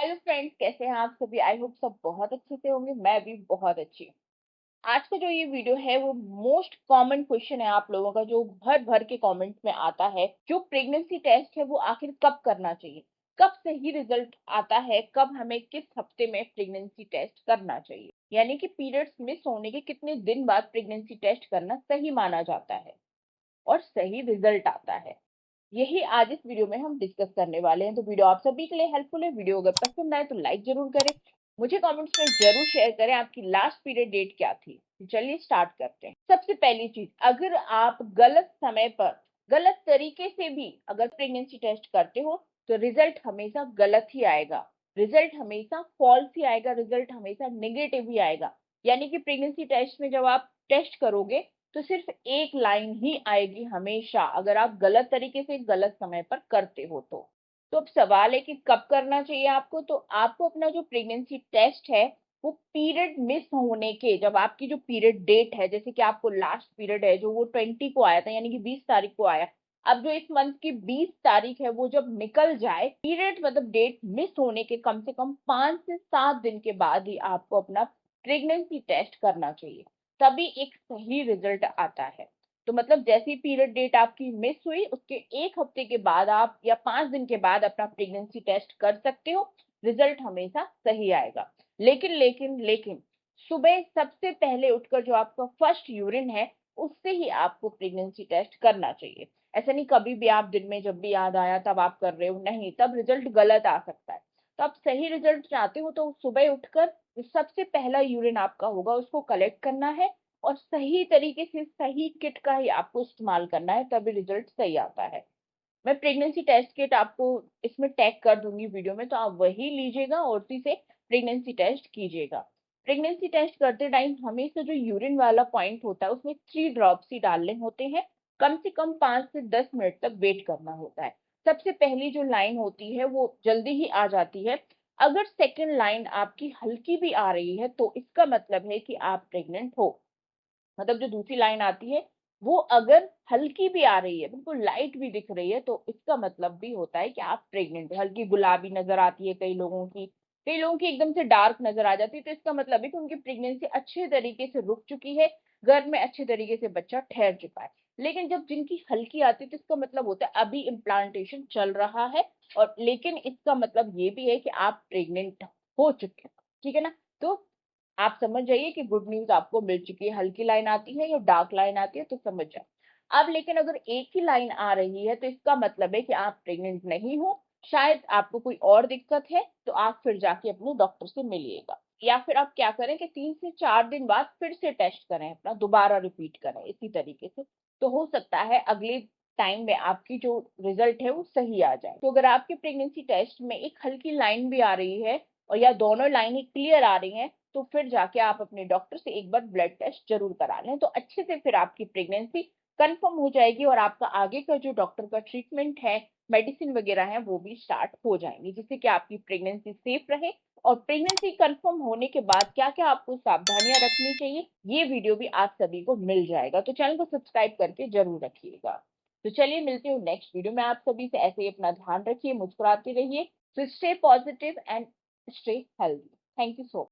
Hello friends, कैसे हैं आप सभी। आई होप सब बहुत अच्छे से होंगे। मैं भी बहुत अच्छी हूँ। आज का जो ये वीडियो है वो मोस्ट कॉमन क्वेश्चन है आप लोगों का, जो भर भर के कमेंट्स में आता है। जो प्रेगनेंसी टेस्ट है वो आखिर कब करना चाहिए, कब सही रिजल्ट आता है, कब हमें किस हफ्ते में प्रेगनेंसी टेस्ट करना चाहिए, यानी कि पीरियड्स मिस होने के कितने दिन बाद प्रेगनेंसी टेस्ट करना सही माना जाता है और सही रिजल्ट आता है। यही आज इस वीडियो में हम डिस्कस करने वाले हैं। तो वीडियो आप सभी के लिए हेल्पफुल है। वीडियो अगर पसंद आए तो लाइक जरूर करें, मुझे कमेंट्स में जरूर शेयर करें आपकी लास्ट पीरियड डेट क्या थी। तो चलिए स्टार्ट करते हैं। सबसे पहली चीज, अगर आप गलत समय पर गलत तरीके से भी अगर प्रेगनेंसी टेस्ट करते हो तो रिजल्ट हमेशा गलत ही आएगा, रिजल्ट हमेशा फॉल्स ही आएगा, रिजल्ट हमेशा नेगेटिव ही आएगा। यानी कि प्रेगनेंसी टेस्ट में जब आप टेस्ट करोगे तो सिर्फ एक लाइन ही आएगी हमेशा, अगर आप गलत तरीके से गलत समय पर करते हो तो अब सवाल है कि कब करना चाहिए आपको। तो आपको अपना जो प्रेगनेंसी टेस्ट है वो पीरियड मिस होने के, जब आपकी जो पीरियड डेट है, जैसे कि आपको लास्ट पीरियड है जो वो 20 को आया था, यानी कि 20 तारीख को आया, अब जो इस मंथ की 20 तारीख है वो जब निकल जाए, पीरियड मतलब डेट मिस होने के कम से कम 5 से 7 दिन के बाद ही आपको अपना प्रेगनेंसी टेस्ट करना चाहिए, तभी एक सही रिजल्ट आता है। तो मतलब जैसी पीरियड डेट आपकी मिस हुई उसके एक हफ्ते के बाद आप या 5 दिन के बाद अपना प्रेगनेंसी टेस्ट कर सकते हो, रिजल्ट हमेशा सही आएगा। लेकिन लेकिन लेकिन सुबह सबसे पहले उठकर जो आपका फर्स्ट यूरिन है उससे ही आपको प्रेगनेंसी टेस्ट करना चाहिए। ऐसा नहीं कभी भी आप दिन में जब भी याद आया तब आप कर रहे हो, नहीं, तब रिजल्ट गलत आ सकता है। तो आप सही रिजल्ट चाहते हो तो सुबह उठकर जो सबसे पहला यूरिन आपका होगा उसको कलेक्ट करना है और सही तरीके से सही किट का ही आपको इस्तेमाल करना है, तभी रिजल्ट सही आता है। मैं प्रेगनेंसी टेस्ट किट आपको इसमें टैग कर दूंगी वीडियो में, तो आप वही लीजिएगा और उसी से प्रेगनेंसी टेस्ट कीजिएगा। प्रेगनेंसी टेस्ट करते टाइम हमेशा जो यूरिन वाला पॉइंट होता है उसमें 3 ड्रॉप्स ही डालने होते हैं। कम से कम 5 से 10 मिनट तक वेट करना होता है। सबसे पहली जो लाइन होती है वो जल्दी ही आ जाती है। अगर सेकेंड लाइन आपकी हल्की भी आ रही है तो इसका मतलब है कि आप प्रेग्नेंट हो। मतलब जो दूसरी लाइन आती है वो अगर हल्की भी आ रही है, बिल्कुल लाइट भी दिख रही है, तो इसका मतलब भी होता है कि आप प्रेग्नेंट हो। हल्की गुलाबी नजर आती है कई लोगों की, कई लोगों की एकदम से डार्क नजर आ जाती है, तो इसका मतलब है कि उनकी प्रेगनेंसी अच्छे तरीके से रुक चुकी है, गर्भ में अच्छे तरीके से बच्चा ठहर चुका है। लेकिन जब जिनकी हल्की आती है तो इसका मतलब होता है अभी इम्प्लांटेशन चल रहा है, और लेकिन इसका मतलब ये भी है कि आप प्रेग्नेंट हो चुके हो। ठीक है ना। तो आप समझ जाइए कि गुड न्यूज आपको मिल चुकी है। हल्की लाइन आती है या डार्क लाइन आती है तो समझ जाए। अब लेकिन अगर एक ही लाइन आ रही है तो इसका मतलब है कि आप प्रेग्नेंट नहीं हो, शायद आपको कोई और दिक्कत है, तो आप फिर जाके अपने डॉक्टर से मिलिएगा। या फिर आप क्या करें कि 3 से 4 दिन बाद फिर से टेस्ट करें, अपना दोबारा रिपीट करें इसी तरीके से, तो हो सकता है अगले टाइम में आपकी जो रिजल्ट है वो सही आ जाए। तो अगर आपके प्रेगनेंसी टेस्ट में एक हल्की लाइन भी आ रही है और या दोनों लाइनें क्लियर आ रही हैं, तो फिर जाके आप अपने डॉक्टर से एक बार ब्लड टेस्ट जरूर करा लें, तो अच्छे से फिर आपकी प्रेगनेंसी कंफर्म हो जाएगी और आपका आगे का जो डॉक्टर का ट्रीटमेंट है, मेडिसिन वगैरह है, वो भी स्टार्ट हो जाएंगे, जिससे कि आपकी प्रेगनेंसी सेफ रहे। और प्रेगनेंसी कंफर्म होने के बाद क्या क्या आपको सावधानियां रखनी चाहिए ये वीडियो भी आप सभी को मिल जाएगा। तो चैनल को सब्सक्राइब करके जरूर रखिएगा। तो चलिए मिलते हैं नेक्स्ट वीडियो में। आप सभी से ऐसे ही अपना ध्यान रखिए, मुस्कुराते रहिए। So stay positive and stay healthy. Thank you so much.